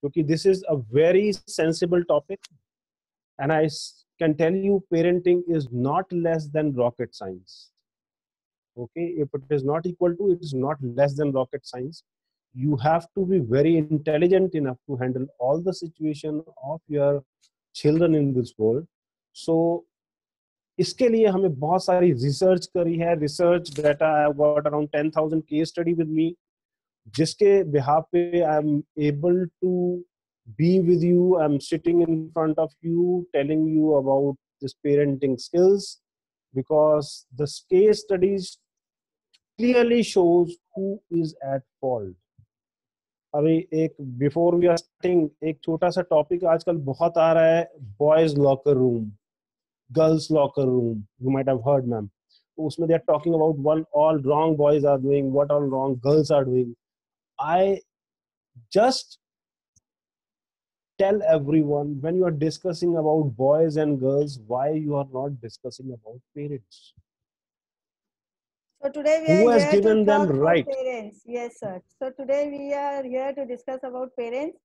क्योंकि this is a very sensible topic and I can tell you parenting is not less than rocket science. Okay, if it is not equal to, it is not less than rocket science. You have to be very intelligent enough to handle all the situation of your children in this world. So इसके लिए हमें बहुत सारी research करी है. Research data, I have got around 10,000 case study with me, जिसके behalf पे I am able to be with you. I'm sitting in front of you telling you about this parenting skills because the case studies clearly shows who is at fault. अभी एक before we are starting एक छोटा सा topic आजकल बहुत आ रहा है, boys locker room, girls locker room. You might have heard ma'am. तो उसमें they are talking about what all wrong boys are doing, what all wrong girls are doing. I just tell everyone, when you are discussing about boys and girls, why you are not discussing about parents? So today we Who are has here given to them talk right? about parents. Yes, sir. So today we are here to discuss about parents.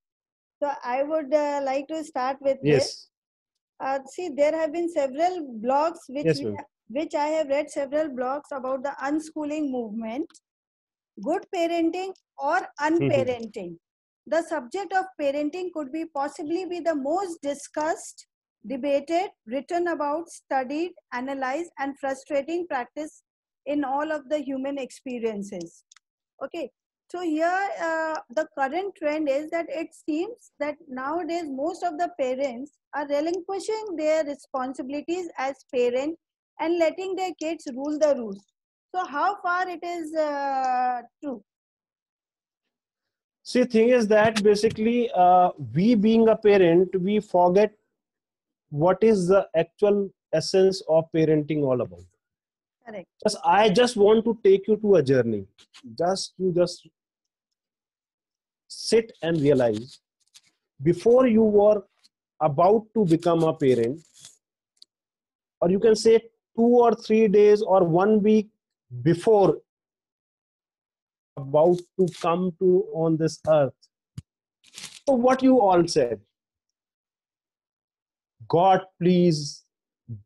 So I would like to start with Yes. this. See, there have been several blogs Yes, ma'am. which I have read several blogs about the unschooling movement, good parenting or unparenting. The subject of parenting could be possibly be the most discussed, debated, written about, studied, analyzed, and frustrating practice in all of the human experiences. Okay, so here the current trend is that it seems that nowadays most of the parents are relinquishing their responsibilities as parents and letting their kids rule the roost. So how far it is true? See, the thing is that basically we being a parent, we forget what is the actual essence of parenting all about. Correct. I just want to take you to a journey. Just sit and realize, before you were about to become a parent, or you can say 2 or 3 days or 1 week before about to come to on this earth, so what you all said, God, please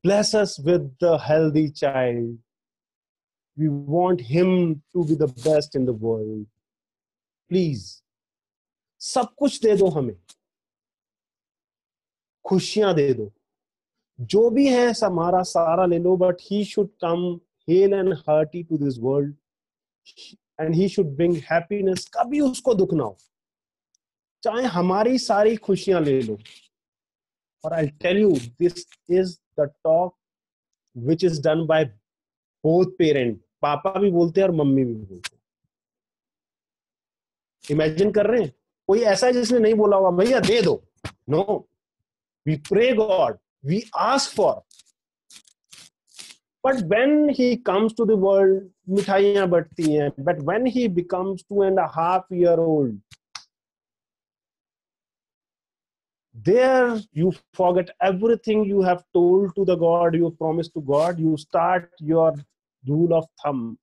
bless us with the healthy child. We want him to be the best in the world. Please, सब कुछ दे दो हमें, खुशियां दे दो, जो भी है हमारा सारा ले लो, but he should come hale and hearty to this world and he should bring happiness. कभी उसको दुख ना हो, चाहे हमारी सारी खुशियां ले लो. और I'll tell you, this is the talk which is done by both parents. पापा भी बोलते हैं और मम्मी भी बोलते हैं. इमेजिन कर रहे हैं, कोई ऐसा है जिसने नहीं बोला होगा भैया दे दो. No, we pray God, we ask for. But when he comes to the world, मिठाइयां बटती हैं. But when he becomes 2.5 years old, there you forget everything you have told to the God, you promised to God. You start your rule of thumb.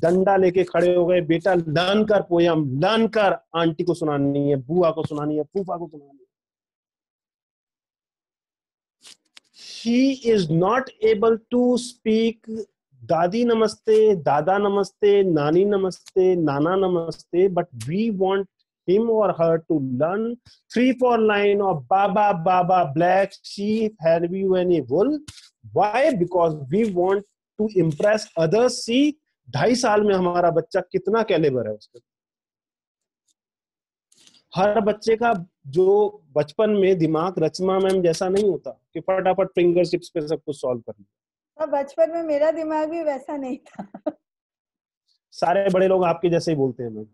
डंडा लेके खड़े हो गए, बेटा learn कर poem, learn कर, आंटी को सुनानी है, बुआ को सुनानी है, फूफा को सुनानी है. He is not able to speak दादी नमस्ते, दादा नमस्ते, नानी नमस्ते, नाना नमस्ते, but we want him or her to learn 3-4 lines of Baba, Baba, black sheep, have you any wool? Why? Because we want to impress others. See, 2.5 साल में हमारा बच्चा कितना कैलिबर है उसका. हर बच्चे का जो बचपन में दिमाग रचना मैम जैसा नहीं होता कि फटाफट फिंगर टिप्स पे सब कुछ सॉल्व कर लिया. बचपन में मेरा दिमाग भी वैसा नहीं था. सारे बड़े लोग आपके जैसे ही बोलते हैं मैम.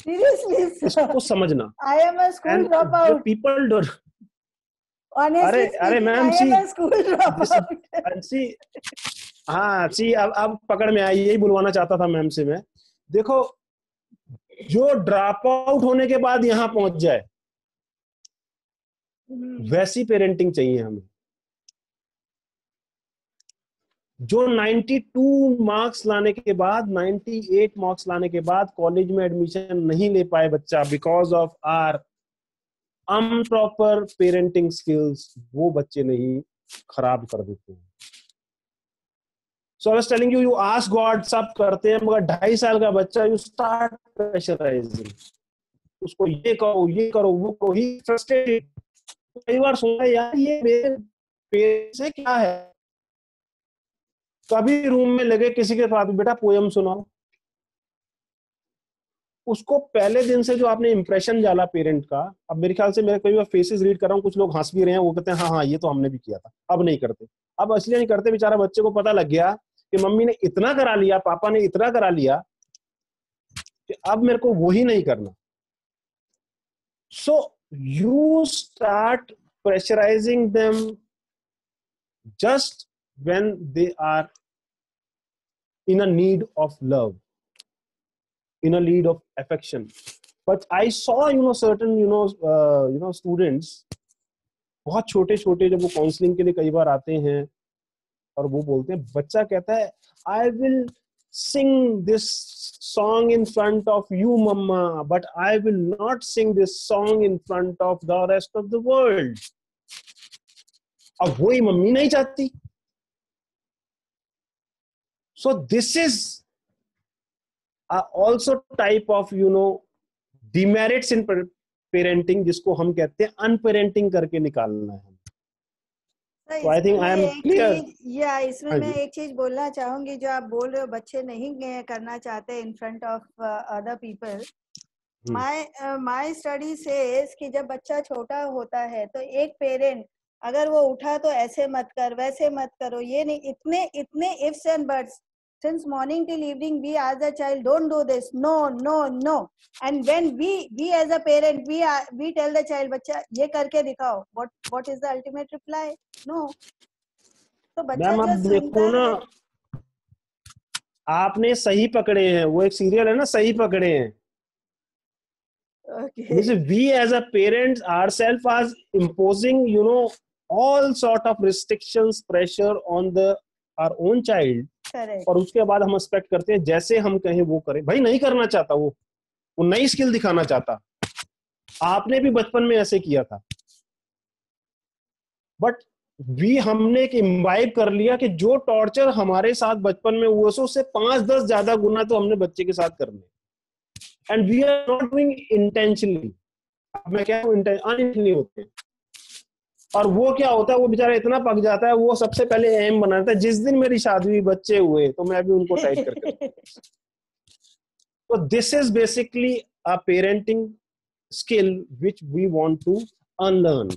Seriously, इसको समझना. I am a school dropout. People don't. Honestly अरे ma'am, I am a school dropout. सी हाँ सी अब पकड़ में आई, यही बुलवाना चाहता था मैम से मैं. देखो, जो ड्रॉप आउट होने के बाद यहाँ पहुंच जाए, वैसी पेरेंटिंग चाहिए हमें. जो 92 मार्क्स लाने के बाद, 98 मार्क्स लाने के बाद कॉलेज में एडमिशन नहीं ले पाए बच्चा because of our improper parenting skills वो बच्चे नहीं खराब कर देते हैं. So I was telling you, you ask God, सब करते हैं, मगर 2.5 साल का बच्चा, you start pressurizing. उसको ये करो, वो करो, he frustrated. कई बार सोचा यार ये मेरे पेरेंट्स से क्या है. कभी रूम में लगे किसी के पास, बेटा पोयम सुनाओ. उसको पहले दिन से जो आपने इंप्रेशन डाला पेरेंट का, अब मेरे ख्याल से मेरे कई बार फेसेस रीड कर रहा हूँ, कुछ लोग हंस भी रहे हैं, वो कहते हैं हाँ हाँ ये तो हमने भी किया था, अब नहीं करते. अब इसलिए नहीं करते, बेचारा बच्चे को पता लग गया कि मम्मी ने इतना करा लिया, पापा ने इतना करा लिया कि अब मेरे को वो ही नहीं करना. So you start pressurising them just when they are in a need of love, in a need of affection. But I saw, certain, students, बहुत छोटे छोटे, जब वो काउंसलिंग के लिए कई बार आते हैं और वो बोलते हैं, बच्चा कहता है I will sing this song in front of you mama, but I will not sing this song in front of the rest of the world. अब वही मम्मी नहीं चाहती. So this is also type of demerits in parenting, जिसको हम कहते हैं unparenting करके निकालना है. So I think I am clear. या इसमें मैं एक चीज बोलना चाहूंगी, जो आप बोल रहे हो बच्चे नहीं करना चाहते in front of other people. My study says कि जब बच्चा छोटा होता है तो एक पेरेंट अगर वो उठा तो ऐसे मत कर, वैसे मत करो, ये नहीं, इतने ifs and buts. Since morning till evening, we as a child, don't do this, no, no, no. And when we as a parent, we tell the child, बच्चा ये करके दिखाओ. What is the ultimate reply? No. तो बच्चा जो सुनता है, आपने सही पकड़े हैं, वो एक सीरियल है ना, सही पकड़े हैं. Okay. We as a parents ourselves are imposing, all sort of restrictions, pressure on our own child. Correct. और उसके बाद हम एक्सपेक्ट करते हैं जैसे हम कहें वो करें. भाई नहीं करना चाहता, वो नई स्किल दिखाना चाहता. आपने भी बचपन में ऐसे किया था, बट हमने एक इम्बाइब कर लिया कि जो टॉर्चर हमारे साथ बचपन में हुआ उससे 5-10 ज्यादा गुना तो हमने बच्चे के साथ करने. And we are not doing intentionally. मैं क्या अनइंटेंशनली होते हैं. और वो क्या होता है, वो बेचारा इतना पक जाता है, वो सबसे पहले एम बनाता है, जिस दिन मेरी शादी हुई, बच्चे हुए, तो मैं भी उनको टाइट करके. तो this is basically a parenting skill which we want to unlearn.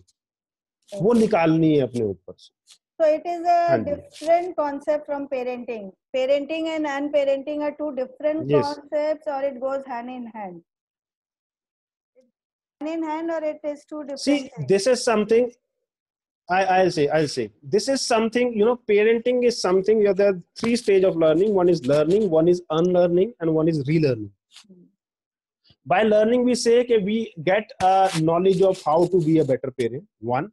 वो निकालनी है अपने ऊपर से. So it is a different concept from parenting. Parenting and unparenting are two different concepts, or it goes hand in hand. Hand in hand, or it is two different. See, this is something. I'll say. This is something, parenting is something. There are 3 stages of learning. One is learning, one is unlearning, and one is relearning. By learning, we say that we get a knowledge of how to be a better parent. One.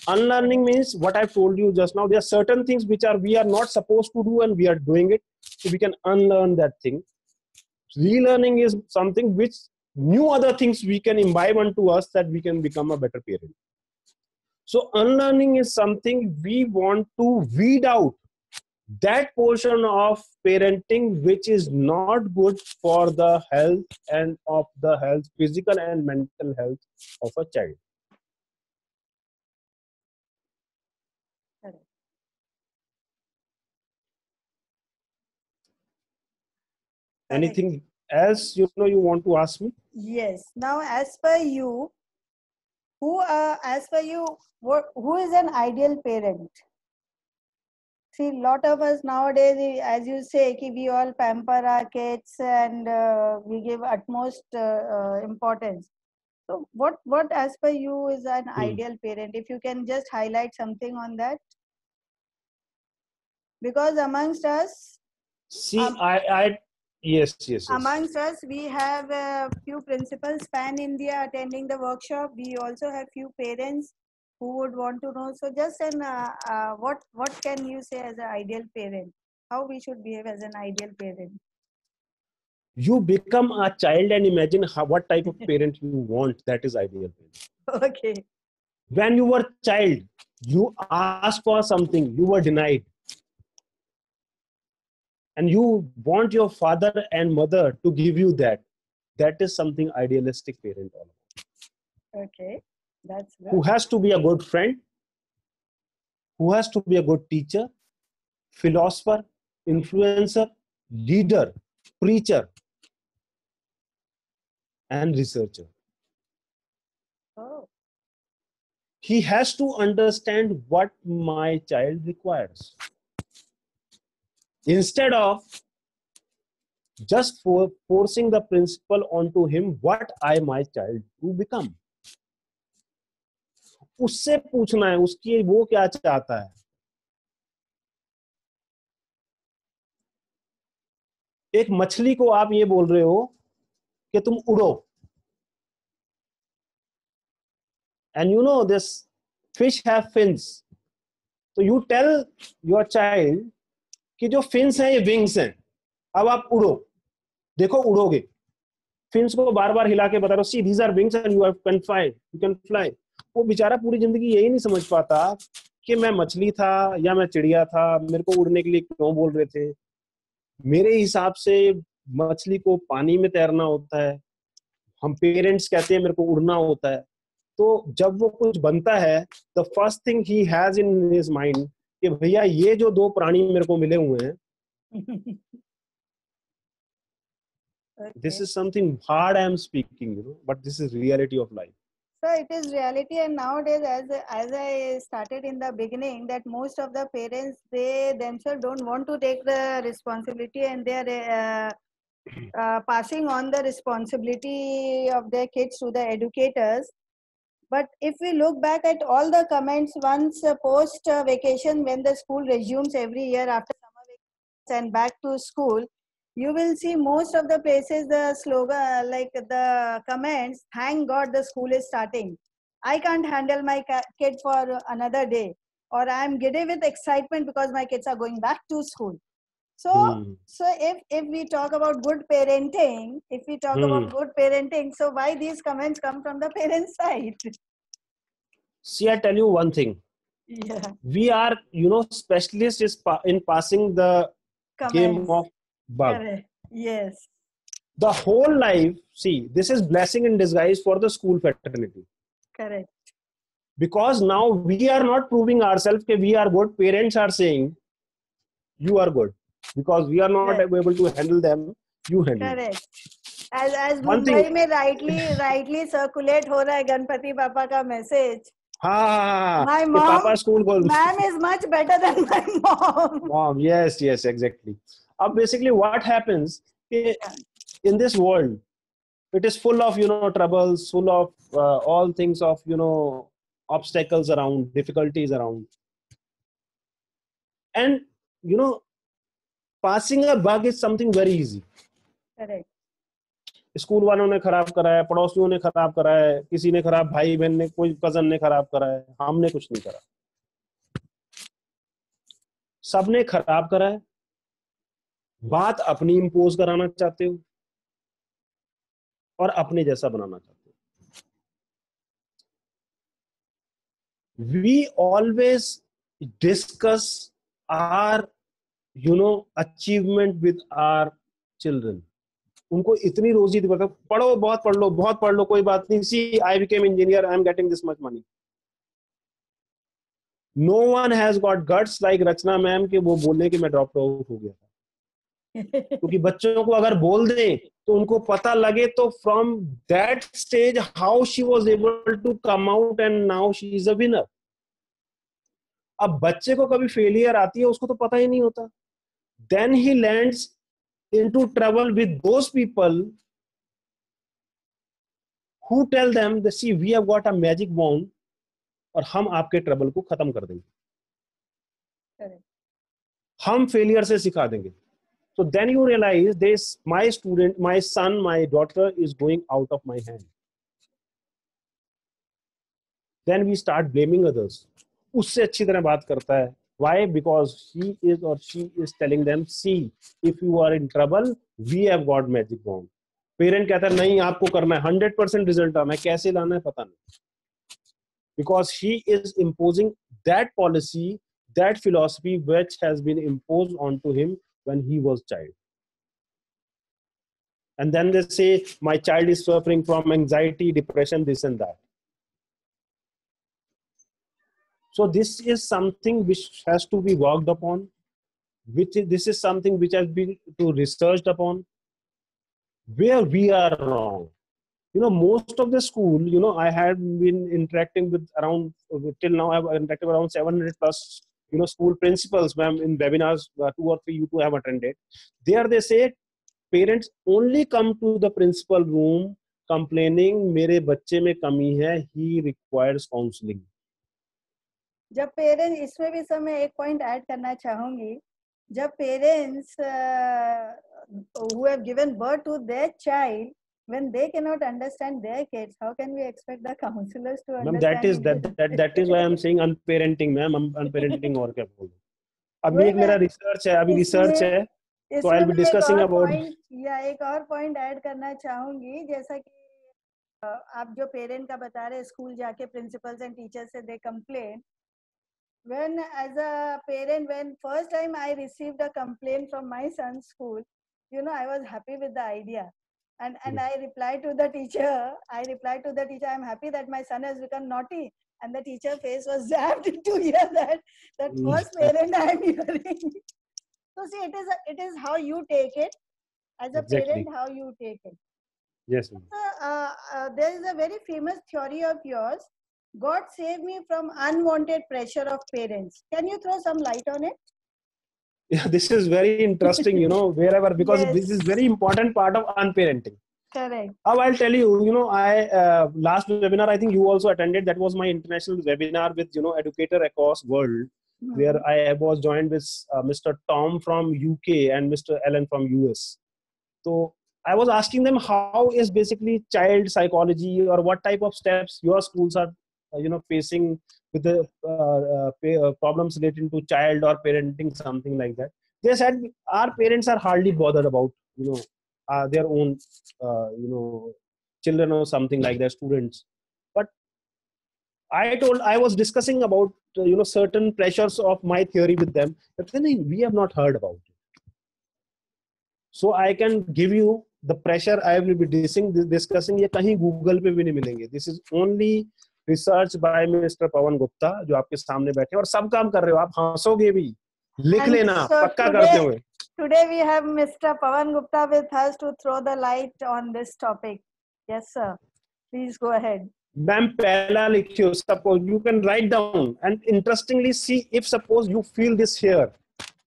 Unlearning means what I've told you just now. There are certain things which we are not supposed to do and we are doing it. So we can unlearn that thing. Relearning is something which new other things we can imbibe unto us that we can become a better parent. So unlearning is something we want to weed out that portion of parenting which is not good for the health and of the health, physical and mental health of a child. Anything else you want to ask me? Yes. Now, as per you, who is an ideal parent? See, lot of us nowadays, as you say, we all pamper our kids and we give utmost importance. So, what as per you is an ideal parent? If you can just highlight something on that, because amongst us, Yes. Amongst us, we have a few principals pan India attending the workshop. We also have few parents who would want to know. So just what can you say as an ideal parent? How we should behave as an ideal parent? You become a child and imagine what type of parent you want. That is ideal parent. Okay. When you were child, you asked for something, you were denied, and you want your father and mother to give you that. That is something idealistic parent all about. Okay. That's good. Who has to be a good friend, who has to be a good teacher, philosopher, influencer, leader, preacher, and researcher. Oh. He has to understand what my child requires. Instead of just forcing the principle onto him, what I my child to become. उससे पूछना है उसकी वो क्या चाहता है. एक मछली को आप ये बोल रहे हो कि तुम उड़ो, and you know this fish have fins, so you tell your child कि जो fins हैं ये wings हैं, अब आप उड़ो, देखो उड़ोगे, fins को बार बार हिला के बता रहे हो, see these are wings and you can fly. वो बेचारा पूरी जिंदगी यही नहीं समझ पाता कि मैं मछली था या मैं चिड़िया था, मेरे को उड़ने के लिए क्यों बोल रहे थे. मेरे हिसाब से मछली को पानी में तैरना होता है, हम पेरेंट्स कहते हैं मेरे को उड़ना होता है. तो जब वो कुछ बनता है, the first thing he has in his mind कि भैया ये जो दो प्राणी मेरे को मिले हुए हैं, this is something hard I am speaking, but this is reality of life. So it is reality, and nowadays, as I started in the beginning, that most of the parents, they themselves don't want to take the responsibility, and they are passing on the responsibility of their kids to the educators. But if we look back at all the comments once post vacation, when the school resumes every year after summer vacations and back to school, you will see most of the places the slogan, like the comments, thank God the school is starting. I can't handle my kid for another day, or I am giddy with excitement because my kids are going back to school. So, so if we talk about good parenting, so why these comments come from the parents' side? See, I tell you one thing. Yeah. We are, specialists in passing the Comments. Game of bug. Correct. Yes. The whole life, see, this is blessing in disguise for the school fraternity. Correct. Because now we are not proving ourselves that we are good. Parents are saying, you are good. Because we are not able to handle them, you handle. Correct. As Mumbai में rightly circulate हो रहा है गणपति पापा का message. हाँ, my mom, Papa school ma'am is much better than my mom. Mom, yes, exactly. Basically, what happens in this world, it is full of troubles, full of all things of obstacles around, difficulties around, and passing a bug is something very easy. Correct. School वालों ने खराब करा है, पड़ोसियों ने खराब करा है, किसी ने खराब, भाई बहन ने, कोई कजन ने खराब करा है, हमने कुछ नहीं करा, सबने खराब करा है. बात अपनी इंपोज कराना चाहते हो और अपने जैसा बनाना चाहते हो. We always discuss our achievement with our children. उनको इतनी रोजी दी, पढ़ो, बहुत पढ़ लो, कोई बात नहीं. See, I became engineer, I am getting this much money. No one has got guts like Rachna ma'am के वो बोलने कि मैं ड्रॉप आउट हो गया था. क्योंकि बच्चों को अगर बोल दें तो उनको पता लगे, तो from that stage how she was able to come out and now she is a winner. अब बच्चे को कभी फेलियर आती है, उसको तो पता ही नहीं होता. Then he lands into trouble with those people who tell them that see we have got a magic wand और हम आपके ट्रबल को खत्म कर देंगे. Correct. हम फेलियर से सिखा देंगे. So then you realize this, my student, my son, my daughter is going out of my hand. Then we start blaming others. उससे अच्छी तरह बात करता है. Why? Because he is or she is telling them, see, if you are in trouble, we have got magic wand. Parent कहता है नहीं आपको करना है 100% रिजल्ट आना है, कैसे लाना है पता नहीं, because he is imposing that policy, that philosophy which has been imposed onto him when he was child. And then they say my child is suffering from anxiety, depression, this and that. So this is something which has to be worked upon, this is something which has been to researched upon, where we are wrong. Most of the school, I had been interacting with around, till now I've interacted with around 700 plus, school principals, ma'am, in webinars, 2 or 3 you two have attended. There they say parents only come to the principal room complaining मेरे बच्चे में कमी है, he requires counseling. जब parents, इसमें भी sir मैं एक पॉइंट ऐड करना चाहूंगी, जब parents who have given birth to their child, when they cannot understand their kids, how can we expect the counselors to understand? That is why I'm saying unparenting, ma'am. Unparenting और क्या बोलूं. अभी एक मेरा research है, अभी research है, तो I'll be discussing about. या एक और पॉइंट ऐड करना चाहूंगी, जैसा कि आप जो पेरेंट का बता रहे, स्कूल जाके प्रिंसिपल्स एंड टीचर्स से दे complain. When as a parent, when first time I received a complaint from my son's school, I was happy with the idea, and I replied to the teacher, I'm happy that my son has become naughty, and the teacher face was zapped to hear that first parent I am hearing. So see, it is how you take it as a parent, how you take it. Yes, there is a very famous theory of yours, God save me from unwanted pressure of parents. Can you throw some light on it? Yeah, this is very interesting, wherever, because Yes. this is very important part of unparenting. Correct. Now I'll tell you, I last webinar, I think you also attended, that was my international webinar with, educator across world, where I was joined with Mr. Tom from UK and Mr. Ellen from US. So I was asking them how is basically child psychology, or what type of steps your schools are facing with the problems related to child or parenting, something like that. They said our parents are hardly bothered about their own children or something like that, students. But I was discussing about certain pressures of my theory with them, but then we have not heard about it. So I can give you the pressure I will be discussing, ये कहीं Google पे भी नहीं मिलेंगे. This is only research by Mr. Pawan Gupta, जो आपके सामने बैठे और सब काम कर रहे हो, आप हंसोगे भी, लिख लेना, पक्का करते हुए. Today we have Mr. Pawan Gupta with us to throw the light on this topic. Yes, sir. Please go ahead. Ma'am, पहला लिखियो. Suppose you can write down and interestingly see if suppose you feel this here,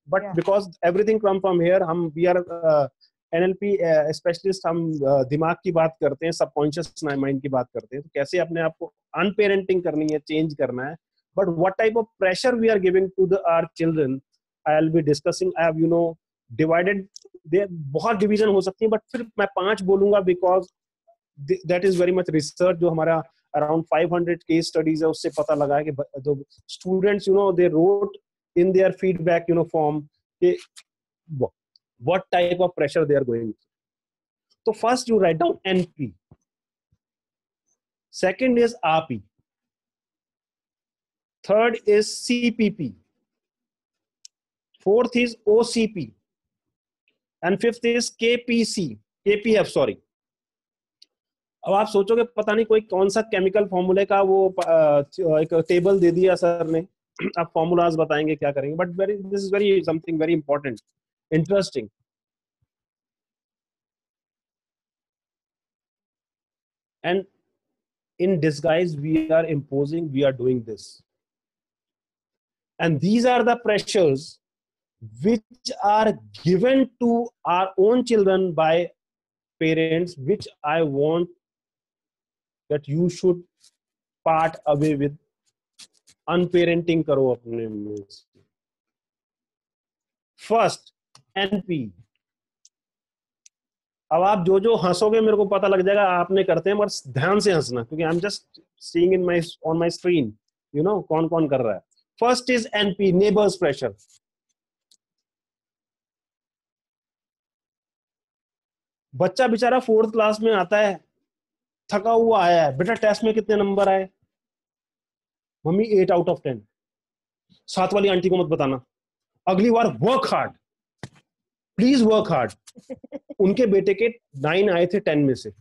but because everything come from here, we are NLP specialist, हम दिमाग की बात करते हैं, subconscious mind की बात करते हैं, तो कैसे अपने आप को अनपेरेंटिंग करनी है, चेंज करना है, but what type of pressure we are giving to our children, I will be discussing. I have divided, बहुत डिवीजन हो सकती है, बट फिर मैं 5 बोलूंगा because that is very much research, जो हमारा अराउंड 500 केस स्टडीज है, उससे पता लगा है कि जो students they wrote in their feedback form के what type of pressure they are going through. So first you write down NP. Second is RP. Third is CPP. Fourth is OCP. And fifth is KPF, sorry. अब आप सोचोगे पता नहीं कोई कौन सा chemical फॉर्मूले का वो एक टेबल दे दिया सर ने, आप फॉर्मूलाज बताएंगे क्या करेंगे, but this is very something very important, interesting. And in disguise we are imposing, we are doing this, and these are the pressures which are given to our own children by parents, which I want that you should part away with. Unparenting करो अपने में. First NP. अब आप जो हंसोगे मेरे को पता लग जाएगा आपने करते हैं, मगर ध्यान से हंसना, क्योंकि I am just seeing in my on my screen कौन कौन कर रहा है. First is NP, neighbours pressure. बच्चा बेचारा 4th क्लास में आता है, थका हुआ आया है, बेटा टेस्ट में कितने नंबर आए? Mummy 8 out of 10। साथ वाली आंटी को मत बताना, अगली बार work hard, please work hard. उनके बेटे के 9 आए थे 10 में से।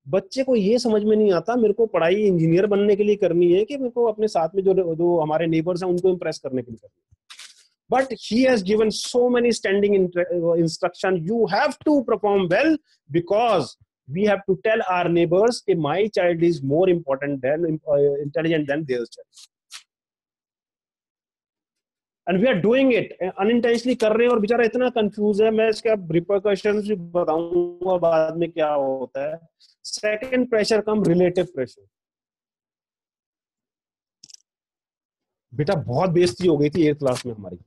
बच्चे को ये समझ में नहीं आता मेरे को पढ़ाई इंजीनियर बनने के लिए करनी है कि मेरे को अपने साथ में जो जो हमारे नेबर्स हैं उनको इम्प्रेस करने के लिए करनी है। But he has given so many standing instruction. You have to perform well because we have to tell our neighbors that my child is more important than intelligent than their child. And we are doing it unintentionally कर रहे हैं और बेचारा इतना confuse है। मैं इसका repercussions भी बताऊंगा बाद में क्या होता है। सेकंड प्रेशर कम रिलेटिव प्रेशर। बेटा बहुत बेइज्जती हो गई थी 8th क्लास में हमारी।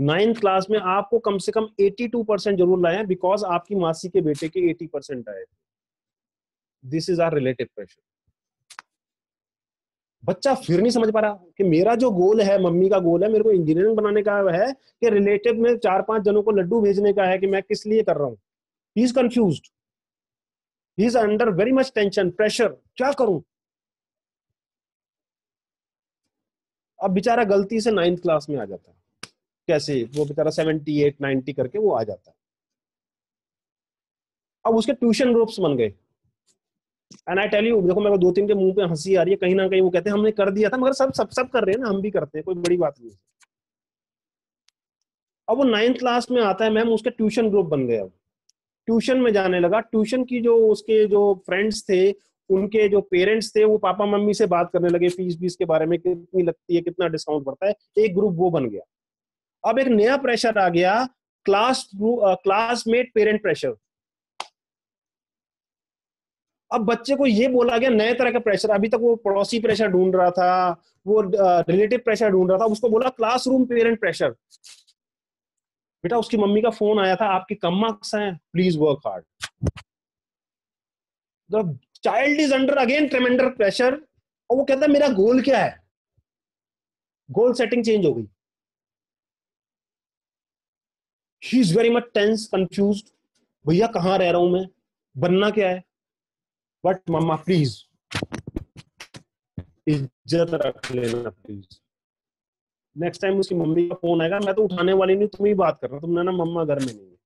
9th क्लास में आपको कम से कम 82% जरूर लाए हैं बिकॉज आपकी मासी के बेटे के 80% आए थे। This is our relative pressure. बच्चा फिर नहीं समझ पा रहा कि मेरा जो गोल है, मम्मी का गोल है, मेरे को इंजीनियरिंग बनाने का है कि रिलेटिव में 4-5 जनों को लड्डू भेजने का है कि मैं किस लिए कर रहा हूं। He is confused, he is under very much tension, pressure, क्या करूं। अब बेचारा गलती से 9th क्लास में आ जाता है। कैसे? वो बेचारा 78-90 करके वो आ जाता है। अब उसके ट्यूशन ग्रुप्स बन गए। एंड आई टेल यू, देखो मेरे को 2-3 के मुंह पे हंसी आ रही है, कहीं ना कहीं वो कहते हैं हमने कर दिया था, मगर सब सब सब कर रहे हैं ना, हम भी करते हैं, कोई बड़ी बात नहीं। अब वो 9th क्लास में आता है मैम, उसके ट्यूशन ग्रुप बन गए। अब ट्यूशन में जाने लगा। ट्यूशन की जो उसके जो फ्रेंड्स थे, उनके जो पेरेंट्स थे, वो पापा मम्मी से बात करने लगे फीस बीस के बारे में, कितनी लगती है, कितना डिस्काउंट पड़ता है। एक ग्रुप वो बन गया। अब एक नया प्रेशर आ गया, क्लासमेट पेरेंट प्रेशर। अब बच्चे को ये बोला गया नए तरह का प्रेशर। अभी तक वो पड़ोसी प्रेशर ढूंढ रहा था, वो रिलेटिव प्रेशर ढूंढ रहा था, उसको बोला क्लासरूम पेरेंट प्रेशर। बेटा उसकी मम्मी का फोन आया था, आपके कम मार्क्स हैं, please work hard. The child is under again tremendous pressure. और वो कहता है मेरा गोल क्या है। गोल सेटिंग चेंज हो गई। He is very much tense, confused, भैया कहां रह रहा हूं मैं, बनना क्या है। बट मम्मा प्लीज इज्जत रख लेना प्लीज। नेक्स्ट टाइम उसकी मम्मी का फोन आएगा, मैं तो उठाने वाली नहीं, तुम ही बात कर रहा, तुमने ना मम्मा घर में नहीं है।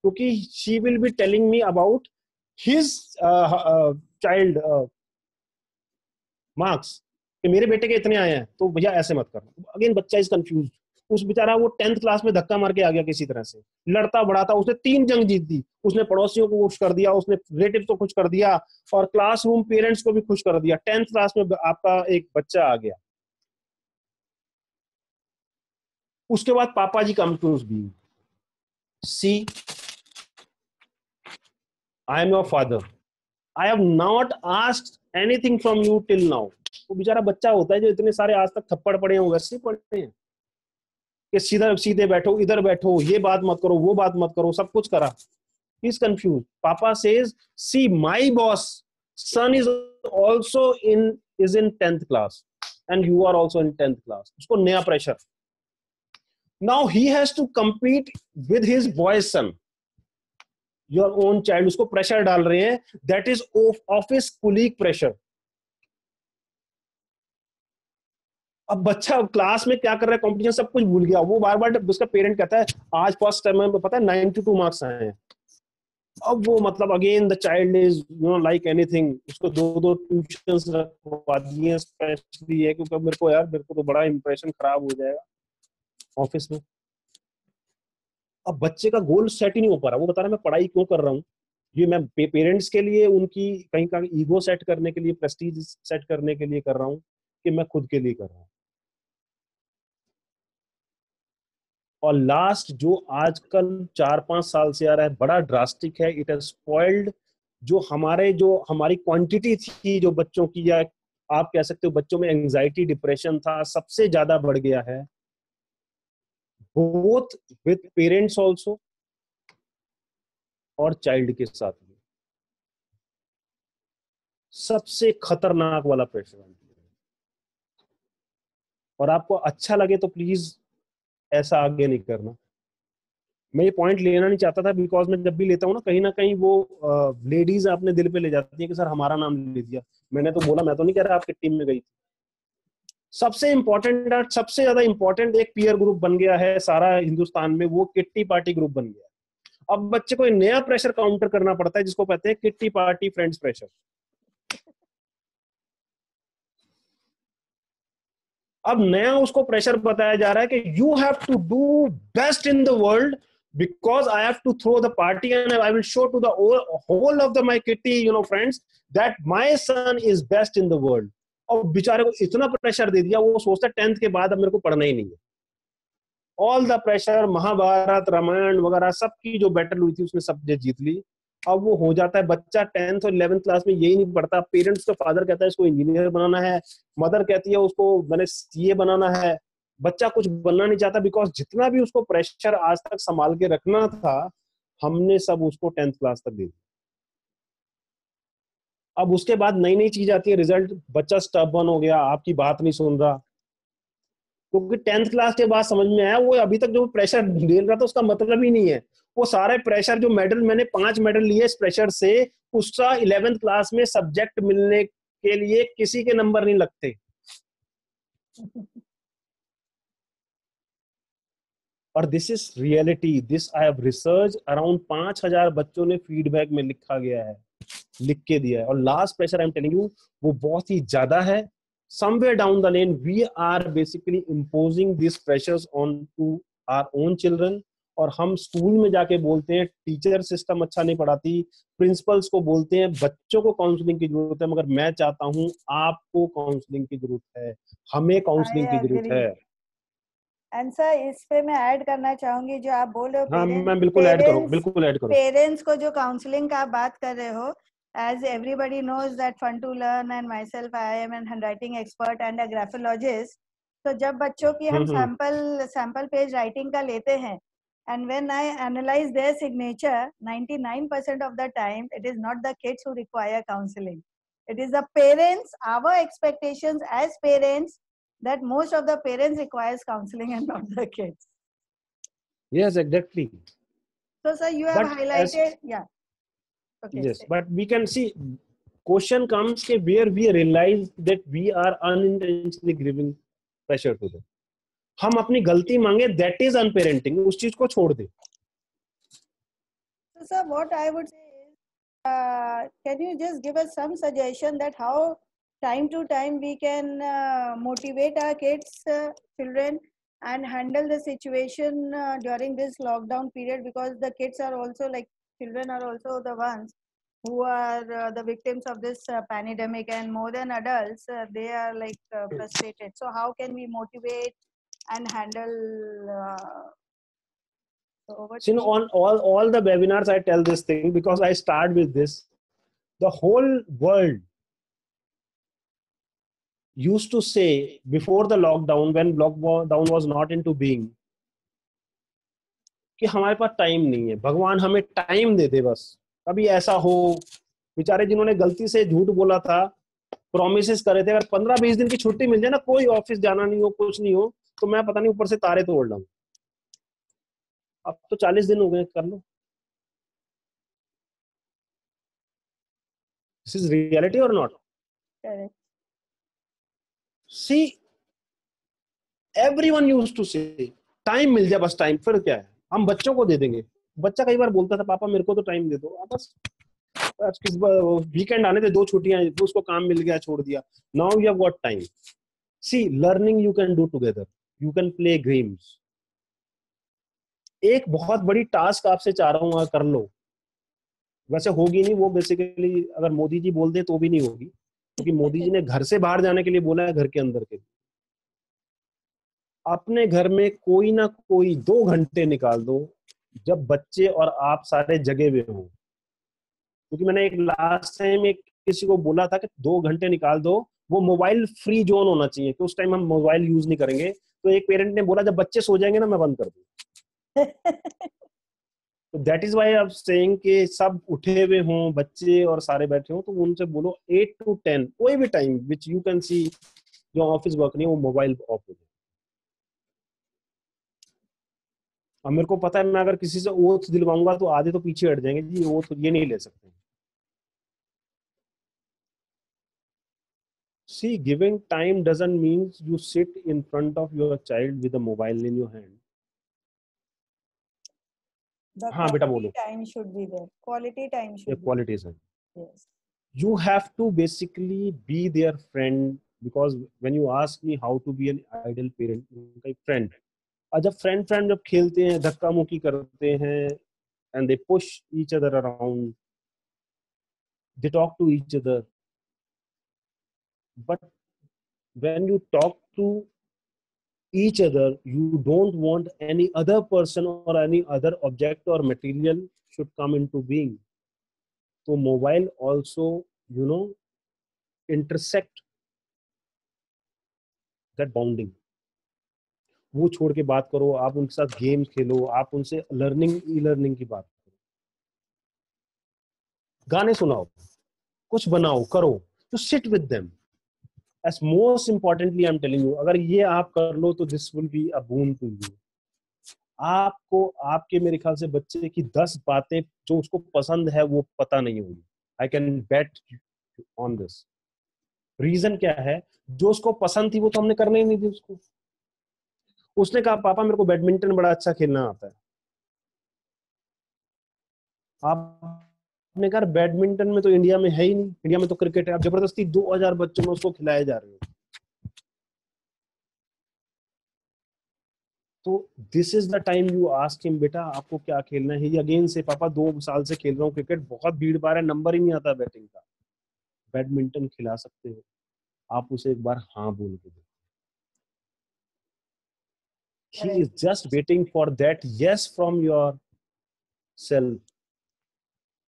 क्योंकि she will be telling me about his child marks, कि मेरे बेटे के इतने आए हैं तो भैया ऐसे मत करना। अगेन बच्चा इज कंफ्यूज। उस बेचारा वो 10th क्लास में धक्का मार के आ गया किसी तरह से, लड़ता बड़ा था, उसने 3 जंग जीत दी। उसने पड़ोसियों को खुश कर दिया, उसने रिलेटिव को खुश कर दिया, और क्लासरूम पेरेंट्स को भी खुश कर दिया। 10th क्लास में आपका एक बच्चा आ गया। उसके बाद papa ji come to be, see I am your father, I have not asked anything from you till now. वो बेचारा बच्चा होता है जो इतने सारे आज तक थप्पड़ पड़े हैं वैसे पड़े हैं कि सीधा सीधे बैठो, इधर बैठो, ये बात मत करो, वो बात मत करो, सब कुछ करा। He is confuse. Papa says see my boss son is also in 10th class and you are also in 10th class. उसको नया pressure. Now he has to compete with his boy son, your own child. उसको pressure डाल रहे हैं, that is office colleague pressure. अब बच्चा class में क्या कर रहा है, कंपटीशन सब कुछ भूल गया। वो बार बार उसका पेरेंट कहता है आज फर्स्ट टाइम में पता है 92 मार्क्स आए हैं। अब वो मतलब again the child is like anything. उसको 2-2 ट्यूशंस रखवा दिए स्पेशली है, क्योंकि मेरे को यार, मेरे को तो बड़ा इंप्रेशन खराब हो जाएगा ऑफिस में। अब बच्चे का गोल सेट ही नहीं हो पा रहा। वो बता रहा है मैं पढ़ाई क्यों कर रहा हूँ, ये मैं पेरेंट्स के लिए, उनकी कहीं का ईगो सेट करने के लिए, प्रेस्टीज सेट करने के लिए कर रहा हूँ, कि मैं खुद के लिए कर रहा हूँ। और लास्ट जो आजकल 4-5 साल से आ रहा है, बड़ा ड्रास्टिक है। इट हैज स्पॉइल्ड जो हमारी क्वांटिटी थी जो बच्चों की, या आप कह सकते हो बच्चों में एंजाइटी डिप्रेशन था, सबसे ज्यादा बढ़ गया है। बोथ विद पेरेंट्स ऑल्सो और चाइल्ड के साथ भी। सबसे खतरनाक वाला प्रेशर। और आपको अच्छा लगे तो प्लीज ऐसा आगे नहीं करना। मैं ये पॉइंट लेना नहीं चाहता था, बिकॉज मैं जब भी लेता हूँ ना कहीं वो लेडीज अपने दिल पे ले जाती है कि सर हमारा नाम ले दिया। मैंने तो बोला, मैं तो नहीं कह रहा आपकी टीम में गई थी। सबसे इंपॉर्टेंट, सबसे ज्यादा इंपॉर्टेंट एक पीयर ग्रुप बन गया है सारा हिंदुस्तान में, वो किट्टी पार्टी ग्रुप बन गया है। अब बच्चे को एक नया प्रेशर काउंटर करना पड़ता है जिसको कहते हैं किट्टी पार्टी फ्रेंड्स प्रेशर। अब नया उसको प्रेशर बताया जा रहा है कि you have to do best in the world because I have to throw the party and I will show to the whole of the my kitty friends that my son is best in the world। और बेचारे को इतना pressure दे दिया, वो सोचता है 10th के बाद अब मेरे को पढ़ना ही नहीं है। All the pressure, Mahabharat Ramayan वगैरह सबकी जो बैटल हुई थी उसने सब जीत ली। अब वो हो जाता है बच्चा 10th और 11th क्लास में यही नहीं पढ़ता। पेरेंट्स का फादर कहता है इसको इंजीनियर बनाना है, मदर कहती है उसको मैंने सीए बनाना है। बच्चा कुछ बनना नहीं चाहता बिकॉज जितना भी उसको प्रेशर आज तक संभाल के रखना था हमने सब उसको 10th क्लास तक दे दिया। अब उसके बाद नई नई चीज आती है, रिजल्ट, बच्चा स्टबर्न हो गया, आपकी बात नहीं सुन रहा, क्योंकि 10th क्लास के बाद समझ में आया वो अभी तक जो प्रेशर झेल रहा था उसका मतलब ही नहीं है। वो सारे प्रेशर जो मेडल, मैंने 5 मेडल लिए इस प्रेशर से, उसका 11th क्लास में सब्जेक्ट मिलने के लिए किसी के नंबर नहीं लगते। और this is reality, this I have research, around 5000 बच्चों ने फीडबैक में लिखा गया है, लिख के दिया है। और last pressure I am telling you वो बहुत ही ज्यादा है। somewhere down the lane we are basically imposing these pressures on to our own children। और हम स्कूल में जाके बोलते हैं टीचर सिस्टम अच्छा नहीं पढ़ाती, प्रिंसिपल्स को बोलते हैं बच्चों को काउंसलिंग की जरूरत है, मगर मैं चाहता हूं आपको काउंसलिंग की जरूरत है, हमें काउंसलिंग की जरूरत है। एंड सर इस पे मैं ऐड करना चाहूंगी जो आप बोल रहे हो, हाँ मैं बिल्कुल ऐड करो, बिल्कुल ऐड करो। पेरेंट्स को जो काउंसलिंग का आप बात कर रहे हो, as everybody knows that fun to learn and myself I am an handwriting expert and a graphologist। तो जब बच्चों की हम सैंपल पेज राइटिंग का लेते हैं and when I analyze their signature, 99% of the time it is not the kids who require counseling, it is the parents, our expectations as parents, that most of the parents requires counseling and not the kids। Yes, exactly। So sir you have highlighted yeah okay yes but we can see question comes ke where we realize that we are unintentionally giving pressure to them। हम अपनी गलती मांगे, that is unparenting, उस चीज को छोड़ दे। So sir what I would say is can you just give us some suggestion that how time to time we can motivate our kids children and handle the situation during this lockdown period, because the kids are also like children are also the ones who are the victims of this pandemic, and more than adults they are like frustrated. So how can we motivate and handle so on all the webinars I tell this thing because I start with this, the whole world used to say before the lockdown, when lockdown was not into being, कि हमारे पास time नहीं है, भगवान हमें time दे दे बस। कभी ऐसा हो, बेचारे जिन्होंने गलती से झूठ बोला था, प्रोमिसेस करे थे, अगर 15-20 दिन की छुट्टी मिल जाए ना, कोई ऑफिस जाना नहीं हो, कुछ नहीं हो, तो मैं पता नहीं ऊपर से तारे तोड़ लाऊं। अब तो 40 दिन हो गए, कर लो। दिस इज रियलिटी और not? See everyone used to say time मिल जाए बस, टाइम, फिर क्या है, हम बच्चों को दे देंगे। बच्चा कई बार बोलता था पापा मेरे को तो टाइम दे दो, बस वीकेंड आने थे, 2 छुट्टियां, उसको काम मिल गया, छोड़ दिया। Now you have got time. See learning you can do together, you can play games. एक बहुत बड़ी टास्क आपसे चाह रहा हूं, कर लो। वैसे होगी नहीं वो, बेसिकली अगर मोदी जी बोल दे तो भी नहीं होगी, क्योंकि मोदी जी ने घर से बाहर जाने के लिए बोला है, घर के अंदर के लिए। अपने घर में कोई ना कोई 2 घंटे निकाल दो जब बच्चे और आप सारे जगे हुए हों। क्योंकि मैंने एक लास्ट टाइम एक किसी को बोला था कि 2 घंटे निकाल दो, वो मोबाइल फ्री जोन होना चाहिए कि उस टाइम हम मोबाइल यूज नहीं करेंगे। तो एक पेरेंट ने बोला जब बच्चे सो जाएंगे ना मैं बंद कर दूं। तो that is why I am saying कि सब उठे हुए हों, बच्चे और सारे बैठे हों, तो उनसे बोलो 8 to 10 कोई भी time which you can see, जो ऑफिस वर्क नहीं, वो मोबाइल ऑफ हो जाए। अब मेरे को पता है मैं अगर किसी से ओथ दिलवाऊंगा तो आधे तो पीछे हट जाएंगे जी, ओथ ये नहीं ले सकते। See, giving time doesn't mean you sit in front of your child with a mobile in your hand. The हाँ बेटा quality बोलो। time should be there. Quality time should be Qualities है। there. Yes. You have to basically be their friend, because when you ask me how to be an ideal parent, उनका एक friend। और जब friend जब खेलते हैं, धक्का मुक्की करते हैं, and they push each other around, they talk to each other, but when you talk to each other, you don't want any other person or any other object or material should come into being. So mobile also, intersect that bonding. वो छोड़ के बात करो, आप उनके साथ game खेलो, आप उनसे लर्निंग ई लर्निंग की बात करो, गाने सुनाओ, कुछ बनाओ करो, to sit with them. As most importantly I'm telling you, अगर ये आप कर लो तो this will be a boon to you. आपको आपके मेरे ख्याल से बच्चे की 10 बातें जो उसको पसंद है वो पता नहीं होगी। I can bet on this. Reason क्या है? जो उसको पसंद थी वो तो हमने करने ही नहीं दी उसको। उसने कहा पापा मेरे को बैडमिंटन बड़ा अच्छा खेलना आता है। आपने कहा बैडमिंटन में तो इंडिया में है ही नहीं, इंडिया में तो क्रिकेट है। आप जबरदस्ती 2000 बच्चों में उसको खिलाए जा रहे हो। तो this is the time you ask him, बेटा आपको क्या खेलना है? ये अगेन से पापा 2 साल से खेल रहा हूँ क्रिकेट, बहुत भीड़ भाड़ है, नंबर ही नहीं आता बैटिंग का। बैडमिंटन खिला सकते हो, आप उसे एक बार हाँ बोल के दो। He is just waiting for that yes from your self.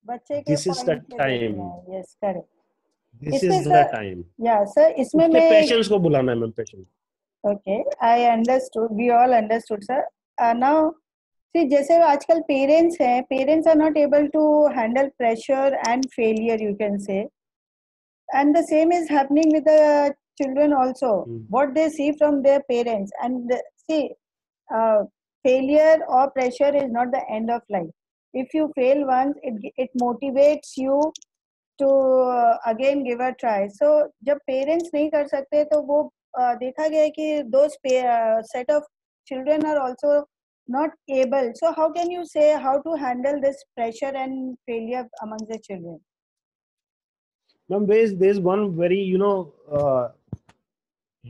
बच्चे के This is the पॉइंट पे देखना time. है। Yes correct. This इसमें is the सर, time. या सर इसमें उसके मैं, पेशेंस को बुलाना है ma'am, patience. Okay I understood, we all understood sir. Now see, जैसे आजकल पेरेंट्स हैं, parents are not able to handle pressure and failure, you can say, and the same is happening with the children also. What they see from their parents, and see, uh, failure or pressure is not the end of life. If you fail once, it motivates you to again give a try. So जब parents नहीं कर सकते तो वो देखा गया है कि those set of children are also not able. So how can you say how to handle this pressure and failure among the children? Ma'am, there's one very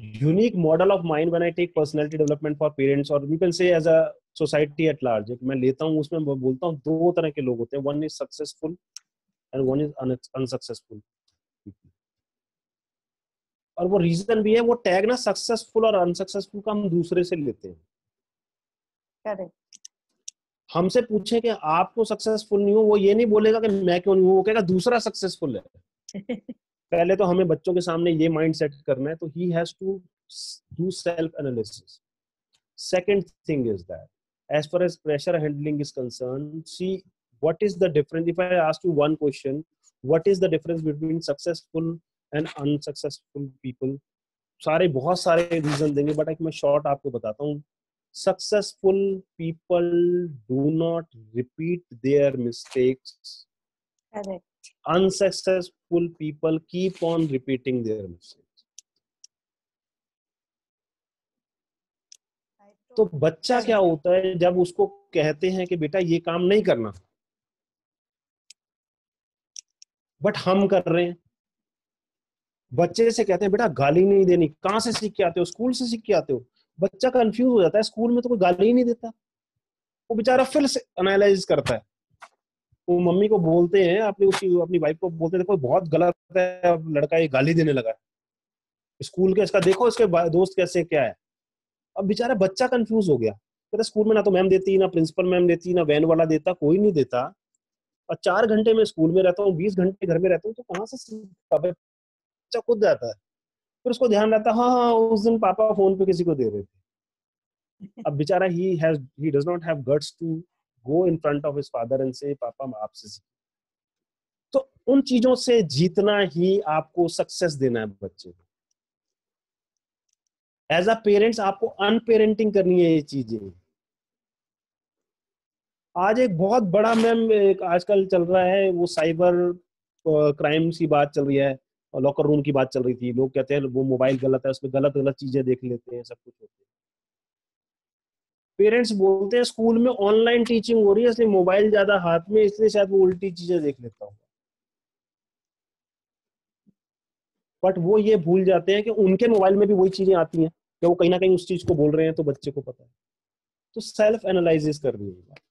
unique model of mine when I take personality development for parents, or you can say as a society at large। मैं लेता हूँ, उसमें बोलता हूँ 2 तरह के लोग होते हैं, one is successful and one is unsuccessful। और वो रीजन भी है, वो टैग ना सक्सेसफुल और अनसक्सेसफुल का हम दूसरे से लेते हैं। करेक्ट। हमसे पूछे कि आपको सक्सेसफुल नहीं हो, वो ये नहीं बोलेगा कि मैं क्यों नहीं हूं, वो कहेगा दूसरा सक्सेसफुल है। पहले तो हमें बच्चों के सामने ये माइंड सेट करना है, तो he has to do self analysis. Second thing is that as far as pressure handling is concerned, see what is the difference। if I ask you one question, what is the difference between successful and unsuccessful people? सारे बहुत सारे reason देंगे, but एक मैं short आपको बताता हूँ। Successful people do not repeat their mistakes. Correct. Unsuccessful people keep on repeating their mistakes. तो बच्चा क्या होता है, जब उसको कहते हैं कि बेटा ये काम नहीं करना, बट हम कर रहे हैं। बच्चे से कहते हैं बेटा गाली नहीं देनी, कहां से सीख के आते हो? स्कूल से सीख के आते हो। बच्चा कंफ्यूज हो जाता है, स्कूल में तो कोई गाली ही नहीं देता। वो बेचारा फिर से एनालाइज करता है। वो मम्मी को बोलते हैं, अपनी वाइफ को बोलते हैं देखो बहुत गलत है, लड़का ये गाली देने लगा है स्कूल के, इसका देखो इसके दोस्त कैसे क्या है। अब बेचारा बच्चा कंफ्यूज हो गया, कहता स्कूल में ना तो मैम देती, ना प्रिंसिपल मैम देती, ना वैन वाला देता, कोई नहीं देता, और 4 घंटे में स्कूल में रहता हूँ, 20 घंटे घर में रहता हूँ, तो कहाँ से सीखता? बच्चा खुद जाता है। फिर उसको ध्यान रहता है, हाँ हाँ उस दिन पापा फोन पे किसी को दे रहे थे। अब बेचारा he does not have guts to go in front of his father and say पापा आपसे सीख। तो उन चीजों से जीतना ही आपको सक्सेस देना है बच्चे को। एज अ पेरेंट्स आपको अनपेरेंटिंग करनी है ये चीजें। आज एक बहुत बड़ा मैम एक आजकल चल रहा है, वो साइबर क्राइम की बात चल रही है, और लॉकर रूम की बात चल रही थी। लोग कहते हैं वो मोबाइल गलत है, उसमें गलत गलत चीजें देख लेते हैं, सब कुछ होते हैं। पेरेंट्स बोलते हैं स्कूल में ऑनलाइन टीचिंग हो रही है, इसलिए मोबाइल ज्यादा हाथ में, इसलिए शायद वो उल्टी चीजें देख लेता हूँ। बट वो ये भूल जाते हैं कि उनके मोबाइल में भी वही चीजें आती हैं, कि वो कहीं ना कहीं उस चीज को बोल रहे हैं, तो बच्चे को पता है। तो सेल्फ एनालिसिस करनी है।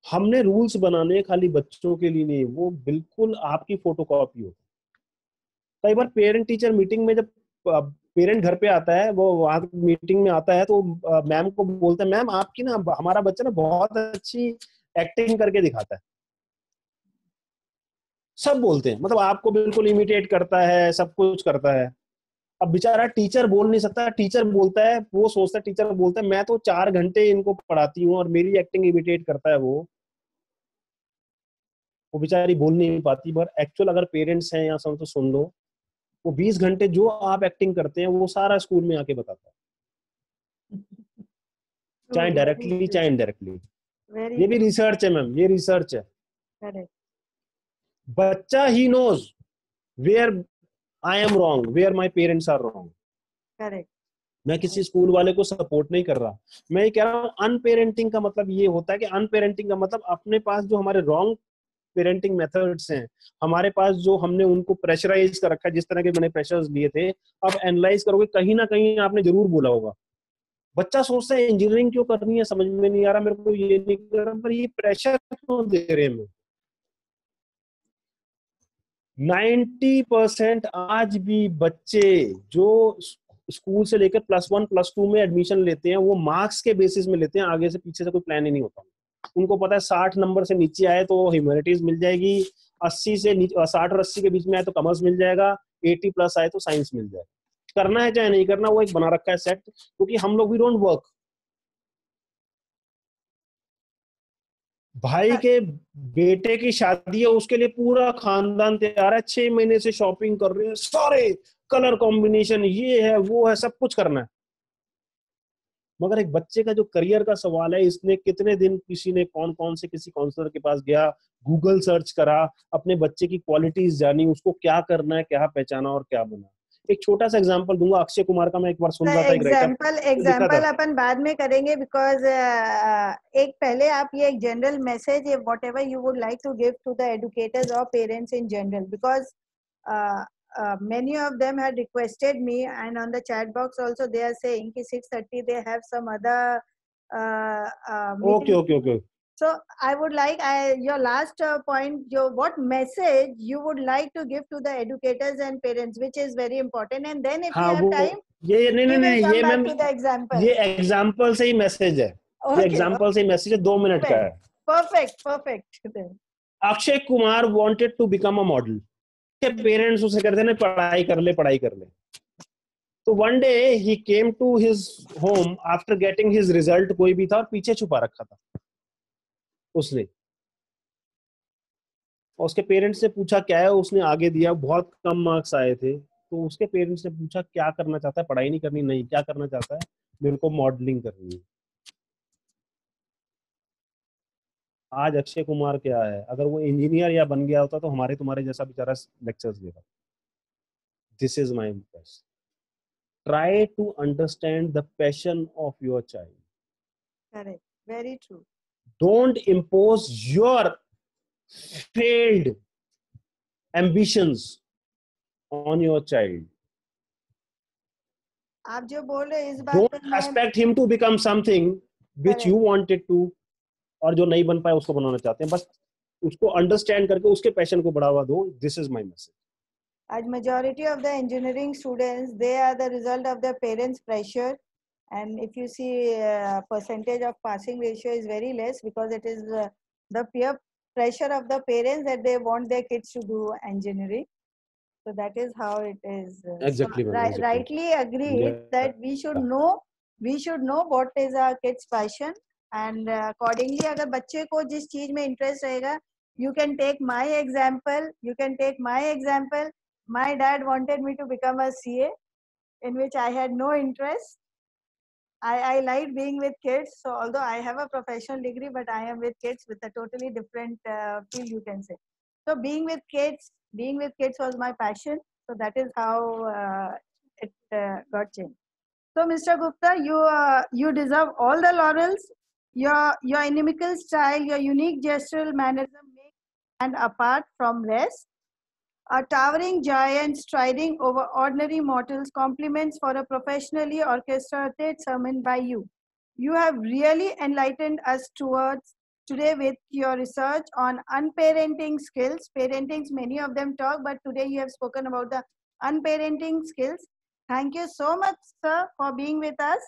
हमने रूल्स बनाने खाली बच्चों के लिए नहीं, वो बिल्कुल आपकी फोटोकॉपी होती है। कई बार पेरेंट टीचर मीटिंग में, जब पेरेंट घर पे आता है, वो वहां मीटिंग में आता है, तो मैम को बोलते हैं, मैम आपकी ना, हमारा बच्चा ना बहुत अच्छी एक्टिंग करके दिखाता है। सब बोलते हैं, मतलब आपको बिल्कुल इमिटेट करता है, सब कुछ करता है। अब बेचारा टीचर बोल नहीं सकता, टीचर बोलता है, वो सोचता है, टीचर बोलता है मैं तो 4 घंटे इनको पढ़ाती हूँ और मेरी एक्टिंग इमिटेट करता है वो बेचारी बोल नहीं पाती। पर एक्चुअल अगर पेरेंट्स हैं या सब, तो सुन लो, वो 20 घंटे जो आप एक्टिंग करते हैं वो सारा स्कूल में आके बताता है, चाहे True, very डायरेक्टली true, चाहे इनडायरेक्टली। very ये भी true. रिसर्च है मैम, ये रिसर्च है। Correct, बच्चा ही knows where I am wrong, where my parents are wrong. correct. मैं किसी स्कूल वाले को सपोर्ट नहीं कर रहा, मैं ये कह रहा हूँ अनपेरेंटिंग का मतलब ये होता है कि अनपेरेंटिंग का मतलब अपने पास जो हमारे रॉन्ग पेरेंटिंग मेथड्स हैं, हमारे पास जो हमने उनको प्रेशराइज कर रखा है, जिस तरह के मैंने प्रेशर्स लिए थे, अब एनालाइज करोगे कहीं ना कहीं आपने जरूर बोला होगा। बच्चा सोचता है इंजीनियरिंग क्यों करनी है, समझ में नहीं आ रहा मेरे को, ये नहीं कर रहा, पर ये प्रेशर क्यों दे रहे हैं। 90% आज भी बच्चे जो स्कूल से लेकर +1 +2 में एडमिशन लेते हैं, वो मार्क्स के बेसिस में लेते हैं, आगे से पीछे से कोई प्लान ही नहीं होता। उनको पता है 60 नंबर से नीचे आए तो ह्यूमैनिटीज मिल जाएगी, 80 से 60 और 80 के बीच में आए तो कॉमर्स मिल जाएगा, 80+ आए तो साइंस मिल जाएगा। करना है चाहे नहीं करना, वो एक बना रखा है सेट, क्योंकि हम लोग भी डोंट वर्क। भाई के बेटे की शादी है, उसके लिए पूरा खानदान तैयार है, 6 महीने से शॉपिंग कर रहे हैं, सारे कलर कॉम्बिनेशन, ये है वो है, सब कुछ करना है। मगर एक बच्चे का जो करियर का सवाल है, इसने कितने दिन किसी ने कौन कौन से किसी काउंसलर के पास गया, गूगल सर्च करा, अपने बच्चे की क्वालिटीज जानी, उसको क्या करना है, क्या पहचाना और क्या बना। एक छोटा सा एग्जांपल दूंगा, अक्षय कुमार का। मैं एक बार सुन रहा था, एक राइटर लिखा था। एग्जाम्पल अपन बाद में करेंगे, बिकॉज एक पहले आप ये एक general message, whatever you would like to give to the educators और parents in general, because many of them had requested me, and on the chat box also they are saying ki 6:30 they have some other okay meeting. Okay okay. So I would like your last point, what message you would like to give to the educators and parents, which is very important, and then if we हाँ have वो, time ये नहीं नहीं we will नहीं, come ये back ma'am, to the example. ये example से ही message है, ये Okay, एग्जाम्पल से ही मैसेज है, 2 मिनट का है। perfect then. Akshay Kumar wanted to become a model, के पेरेंट्स उसे कहते हैं पढ़ाई कर ले, पढ़ाई कर ले। तो one day he came to his home after getting his result, कोई भी था और पीछे छुपा रखा था उसने, और उसके पेरेंट्स से पूछा क्या है, उसने आगे दिया, बहुत कम मार्क्स आए थे। तो उसके पेरेंट्स ने पूछा क्या करना चाहता है, पढ़ाई नहीं करनी, नहीं, क्या करना चाहता है, मेरे को मॉडलिंग करनी है। आज अक्षय कुमार क्या है, अगर वो इंजीनियर या बन गया होता तो हमारे तुम्हारे जैसा बेचारा लेक्चर्स देगा। This is my interest. Try to understand the passion of your child. Correct, very true. Don't impose your failed ambitions on your child. आप जो बोल रहे हैं इस बात Don't पे मैं expect him to become something which you correct. wanted to, और जो नहीं बन पाया उसको बनाना चाहते हैं। बस उसको अंडरस्टैंड करके उसके पैशन को बढ़ावा दो। This is my message. As majority of the engineering students, they are the result of their parents' pressure, and if you see percentage of passing ratio is very less, because it is the peer pressure of the parents that they want their kids to do engineering. So that is how it is. So exactly ma'am, exactly. rightly agreed that we should know what is our kids' passion, and accordingly, अगर बच्चे को जिस चीज में interest रहेगा, you can take my example. You can take my example. My dad wanted me to become a CA, in which I had no interest. I like being with kids. So although I have a professional degree, but I am with kids with a totally different field, you can say. So being with kids was my passion. So that is how it got changed. So Mr. Gupta, you deserve all the laurels. Your inimical style, your unique gestural mannerism make you stand apart from rest. A towering giant striding over ordinary mortals, compliments for a professionally orchestrated sermon by you. You have really enlightened us towards today with your research on unparenting skills. Parentings, many of them talk, but today you have spoken about the unparenting skills. Thank you so much, sir, for being with us.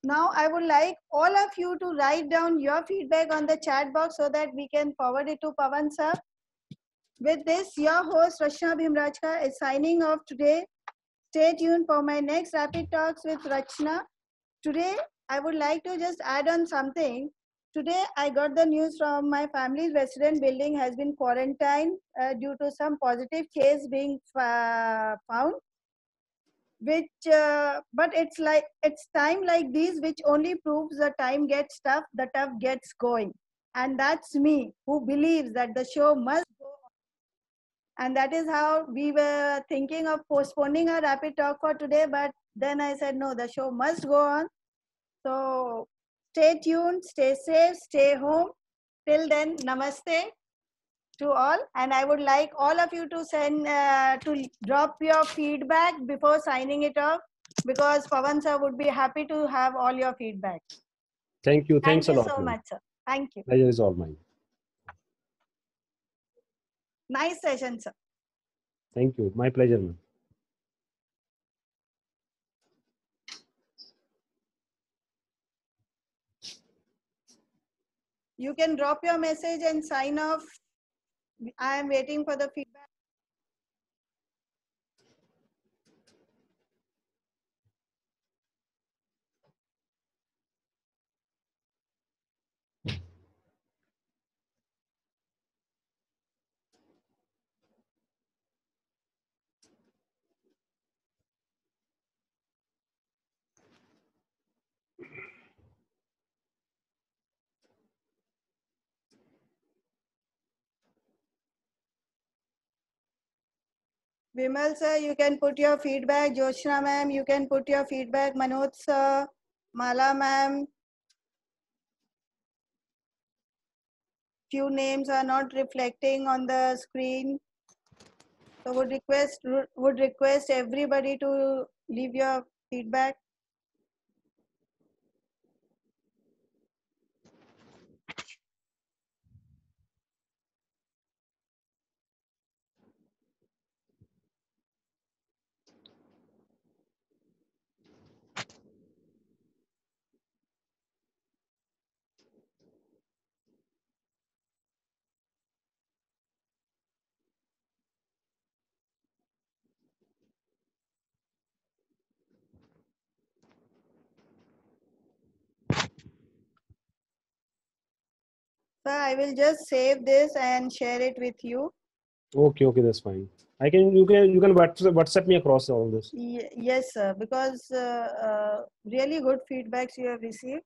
Now, I would like all of you to write down your feedback on the chat box so that we can forward it to Pawan, sir. With this, your host Rachna Bhimrajka is signing off today. Stay tuned for my next Rapid Talks with Rachna. Today, I would like to just add on something. Today, I got the news from my family's resident building has been quarantined due to some positive case being found. But it's time like these which only proves the time gets tough, the tough gets going. And that's me who believes that the show must go on. And that is how we were thinking of postponing our rapid talk for today. But then I said, no, the show must go on. So stay tuned, stay safe, stay home. Till then, namaste to all. And I would like all of you to to drop your feedback before signing it off, because Pawan sir would be happy to have all your feedback. Thank you. Thanks Thank a you lot. so much, sir. Thank you. Pleasure is all mine. Nice session, sir. Thank you. My pleasure, ma'am. You can drop your message and sign off. I am waiting for the feedback. Vimal sir, you can put your feedback. Joshna ma'am, you can put your feedback. Manoj sir, Mala ma'am. Few names are not reflecting on the screen. So would request everybody to leave your feedback. Sir, I will just save this and share it with you. Okay, that's fine. You can WhatsApp me across all this. Yes, sir, because really good feedbacks you have received.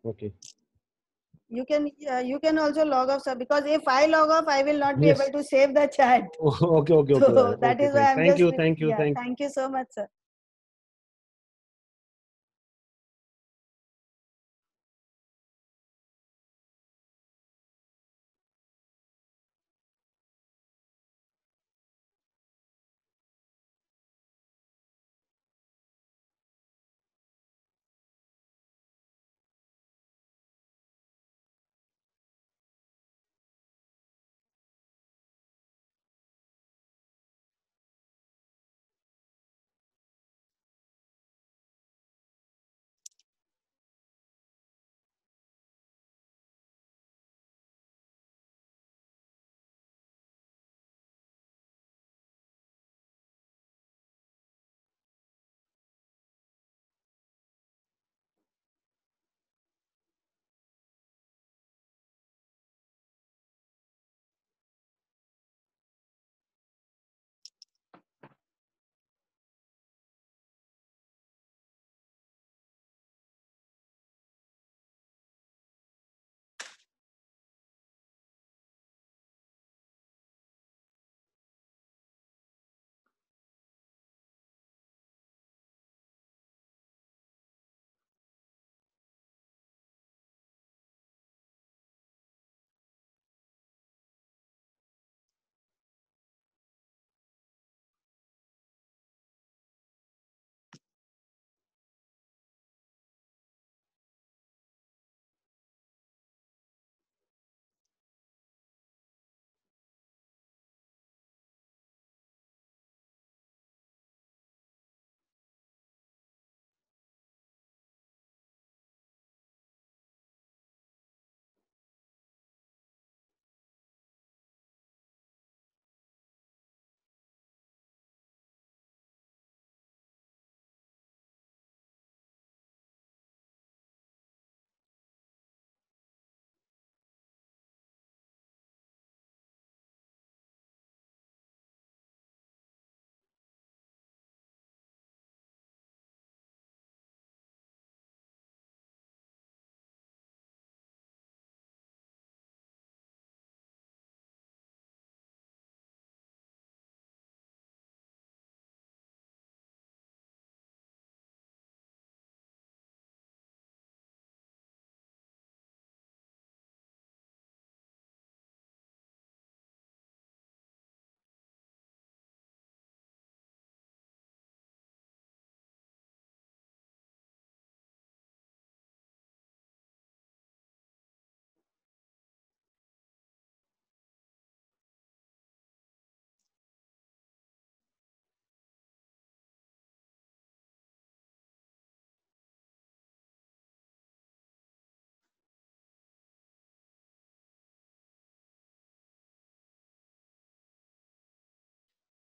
Okay. You can also log off, sir, because if I log off, I will not be Yes. able to save the chat. Okay. So that Okay, is why I'm thank just. you. Thank you so much, sir.